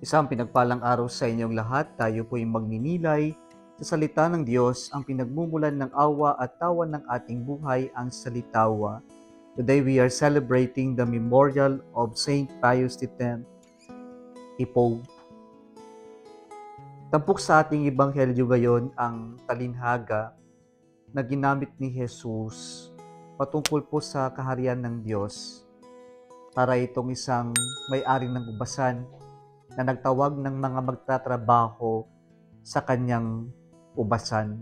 Isang pinagpalang araw sa inyong lahat. Tayo po'y magninilay sa salita ng Diyos, ang pinagmumulan ng awa at tawa ng ating buhay, ang salitawa. Today we are celebrating the memorial of Saint Pius X, Pope. Tampok sa ating ebanghelyo ngayon ang talinhaga na ginamit ni Jesus patungkol po sa kaharian ng Diyos para itong isang may-ari ng ubasan na nagtawag ng mga magtatrabaho sa kanyang ubasan.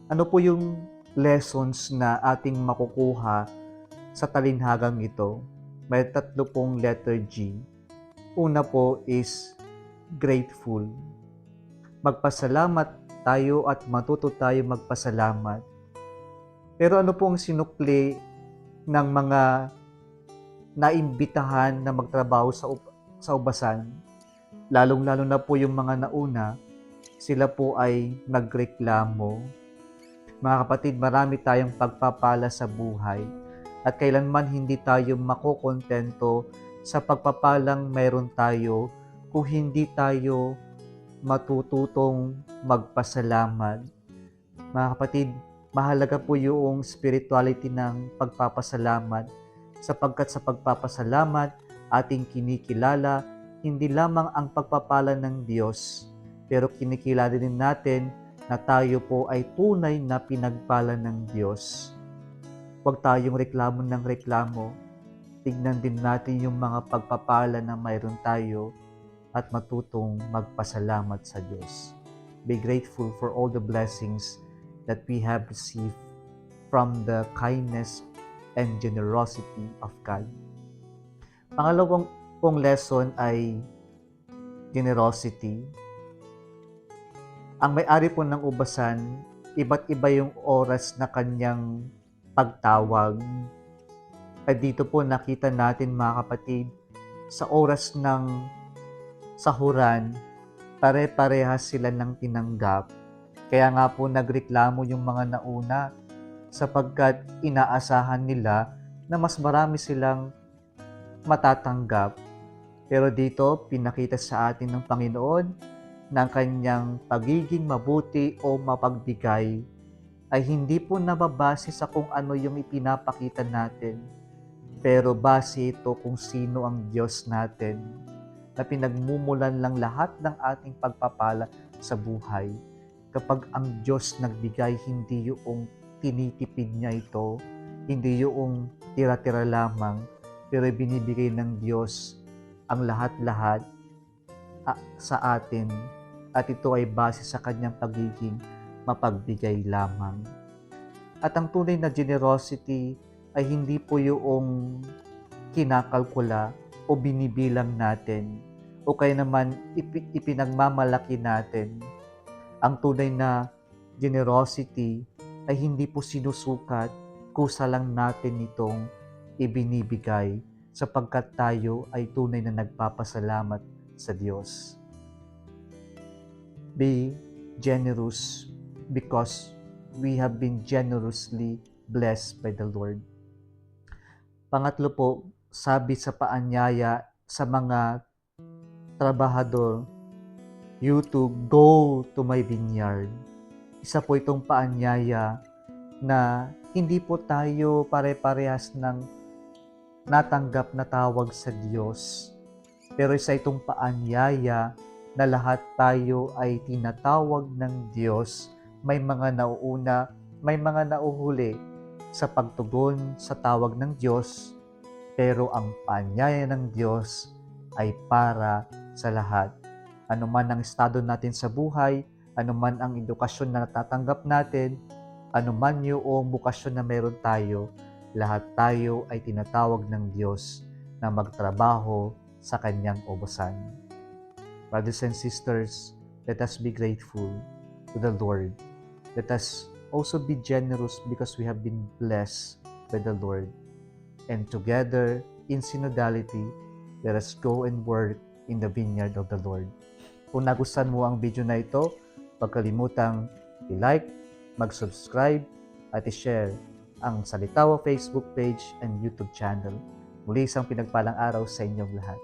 Ano po yung lessons na ating makukuha sa talinhagang ito? May tatlo pong letter G. Una po is grateful. Magpasalamat tayo at matuto tayo magpasalamat. Pero ano po ang sinukli ng mga naimbitahan na magtrabaho sa ubasan? Lalong-lalo na po yung mga nauna, sila po ay nagreklamo. Mga kapatid, marami tayong pagpapala sa buhay at kailanman hindi tayo makokontento sa pagpapalang mayroon tayo kung hindi tayo matututong magpasalamat. Mga kapatid, mahalaga po yung spirituality ng pagpapasalamat sapagkat sa pagpapasalamat ating kinikilala hindi lamang ang pagpapala ng Diyos, pero kinikilala din natin na tayo po ay tunay na pinagpala ng Diyos. Huwag tayong reklamo ng reklamo. Tignan din natin yung mga pagpapala na mayroon tayo at matutong magpasalamat sa Diyos. Be grateful for all the blessings that we have received from the kindness and generosity of God. Pangalawang pong lesson ay generosity. Ang may-ari po ng ubasan, iba't iba yung oras na kanyang pagtawag. At dito po nakita natin mga kapatid, sa oras ng sahuran, pare-parehas sila ng tinanggap. Kaya nga po nagreklamo yung mga nauna sapagkat inaasahan nila na mas marami silang matatanggap. Pero dito, pinakita sa atin ng Panginoon na ang kanyang pagiging mabuti o mapagbigay ay hindi po nababase sa kung ano yung ipinapakita natin, pero base ito kung sino ang Diyos natin na pinagmumulan lang lahat ng ating pagpapala sa buhay. Kapag ang Diyos nagbigay, hindi yung tinitipid niya ito, hindi yung tira-tira lamang, pero binibigay ng Diyos ang lahat-lahat sa atin at ito ay base sa kanyang pagiging mapagbigay lamang. At ang tunay na generosity ay hindi po yung kinakalkula o binibilang natin o kaya naman ipinagmamalaki natin. Ang tunay na generosity ay hindi po sinusukat, kusa lang natin itong ibinibigay sapagkat tayo ay tunay na nagpapasalamat sa Diyos. Be generous because we have been generously blessed by the Lord. Pangatlo po, sabi sa paanyaya sa mga trabahador, you to go to my vineyard. Isa po itong paanyaya na hindi po tayo pare-parehas ng natanggap na tawag sa Diyos. Pero isa itong paanyaya na lahat tayo ay tinatawag ng Diyos. May mga nauuna, may mga nauhuli sa pagtugon sa tawag ng Diyos, pero ang paanyaya ng Diyos ay para sa lahat. Ano man ang estado natin sa buhay, ano man ang edukasyon na natatanggap natin, ano man yung bukasyon na meron tayo, lahat tayo ay tinatawag ng Diyos na magtrabaho sa kanyang ubasan. Brothers and sisters, let us be grateful to the Lord. Let us also be generous because we have been blessed by the Lord. And together, in synodality, let us go and work in the vineyard of the Lord. Kung nagustuhan mo ang video na ito, huwag kalimutang i-like, mag-subscribe, at i-share ang Salitawa Facebook page and YouTube channel. Muli isang pinagpalang araw sa inyong lahat.